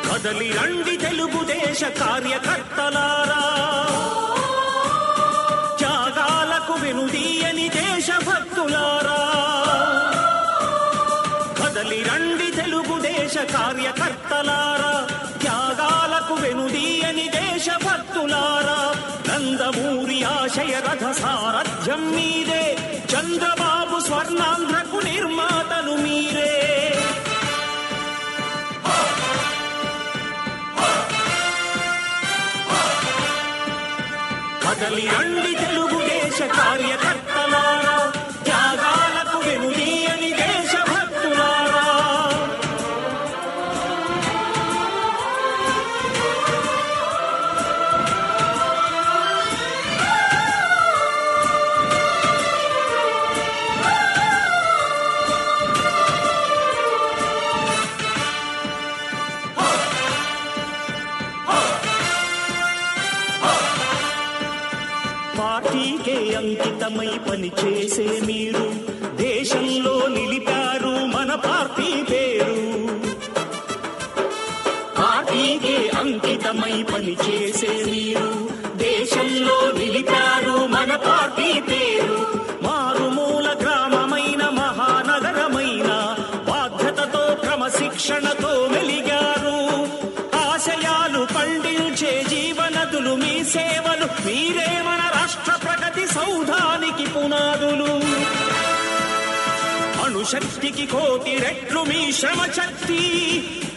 కదలి రండి తెలుగుదేశ కార్యకర్తలారా, త్యాగాలకు వెనుదీయని దేశభక్తులారా. కదలి రండి తెలుగుదేశ కార్యకర్తలారా, త్యాగాలకు వెనుదీయని దేశభక్తులారా. నందమూరి ఆశయ రథ సారథ్యం మీరే, చంద్రబాబు స్వర్ణాంధ్రకు నిర్మాతలు మీరే. కదలి రండి తెలుగుదేశ కార్యకర్తలారా, త్యాగాలకు వెనుదీయని దేశభక్తులారా. పార్టీకే అంకితమై పనిచేసే మీరు దేశంలో నిలిపారు మన పార్టీ పేరు. పార్టీకే అంకితమై పనిచేసే మీరు దేశంలో నిలిపారు మన పార్టీ పేరు. మారుమూల గ్రామమైన మహానగరమైన బాధ్యతతో క్రమశిక్షణతో మెలిగారు. ఆశయాలు పండించే జీవనదులు మీ సేవలు, మీరే మన రాష్ట్ర ప్రగతి సౌధానికి పునాదులు. అణుశక్తికి కోటి రెట్లు మీ శ్రమ శక్తి,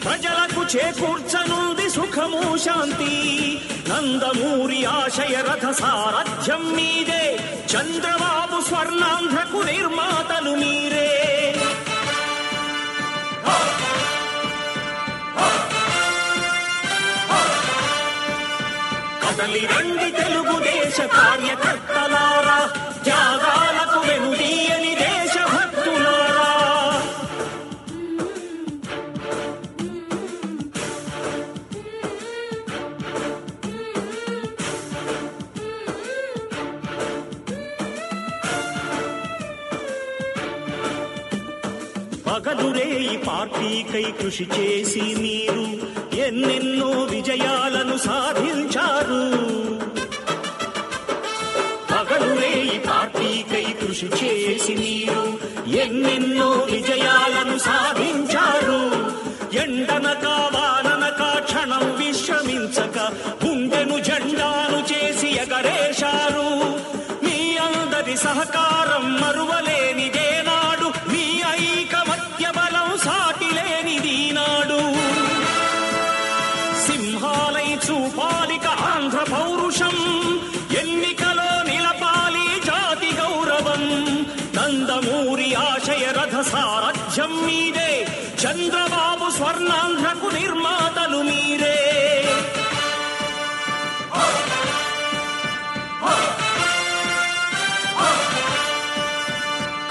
ప్రజలకు చేకూర్చనుంది సుఖము శాంతి. నందమూరి ఆశయ రథ సారథ్యం మీదే, చంద్రబాబు స్వర్ణాంధ్రకు నిర్మాతలు మీరే. కదలి రండి తెలుగుదేశ కార్యకర్తలారా, త్యాగాలకు వెనుదీయని దేశభక్తులారా. పగలురేయి పార్టీకై కృషి చేసి మీరు ఎన్నెన్నో విజయాలను సాధించారు. పగలురేయి పార్టీకై కృషి చేసి మీరు ఎన్నెన్నో విజయాలను సాధించారు. ఎండనక వాననక క్షణం విశ్రమించక గుండెను జెండాను చేసి ఎగరేశారు. మీ అందరి సహకారం మరువలేనిదే నాడు, మీ ఐకమత్య బలం సాటిలేనిదీనాడు. సింహాలై చూపాలిక ఆంధ్ర పౌరుషం, ఎన్నికలో నిలపాలి జాతి గౌరవం. నందమూరి ఆశయ రథ సారథ్యం మీదే, చంద్రబాబు స్వర్ణాంధ్రకు నిర్మాతలు మీరే.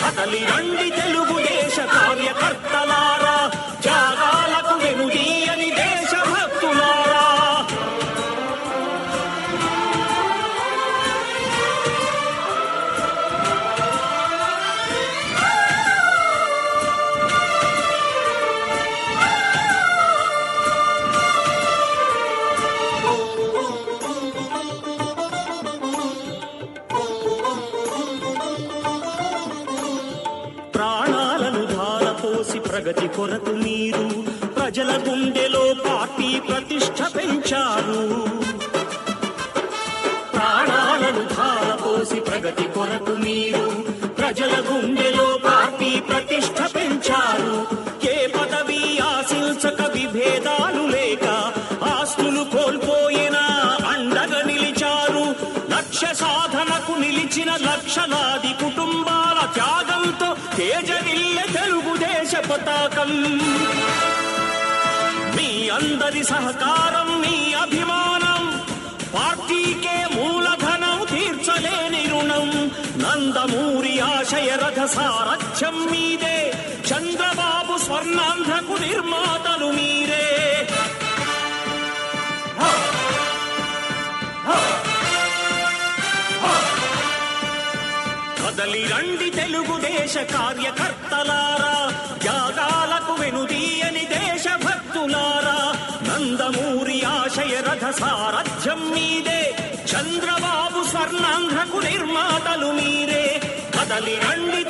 కదలి రండి తెలుగుదేశ కార్యకర్తలారా, త్యాగాలకు వెనుదీయని దేశభక్తులారా. ప్రాణాలను ధారపోసి ప్రగతి కొరకు మీరు ప్రజల గుండెలో పార్టీ ప్రతిష్ఠ పెంచారు. ప్రాణాలను ధారపోసి ప్రగతి కొరకు మీరు ప్రజల గుండెలో పార్టీ ప్రతిష్ఠ పెంచారు. ఏ పదవి ఆశించక విభేదాలు లేక ఆస్తులు కోల్పోయినా అండగా నిలిచారు. లక్ష్య సాధనకు నిలిచిన లక్షలాది కుటుంబాల త్యాగంతో తేజరిల్లె తెలుగుదేశ పతాకం. మీ అందరి సహకారం, మీ అభిమానం పార్టీకే మూలధనం, తీర్చలేని రుణం. నందమూరి ఆశయ రథ సారథ్యం మీదే, చంద్రబాబు స్వర్ణాంధ్రకు నిర్మాతలు మీరే. కదలి రండి తెలుగుదేశ కార్యకర్తలారా, త్యాగాలకు వెనుదీయని దేశభక్తులారా. నందమూరి ఆశయ రథ సారథ్యం మీదే, చంద్రబాబు స్వర్ణాంధ్రకు నిర్మాతలు మీరే. కదలి రండి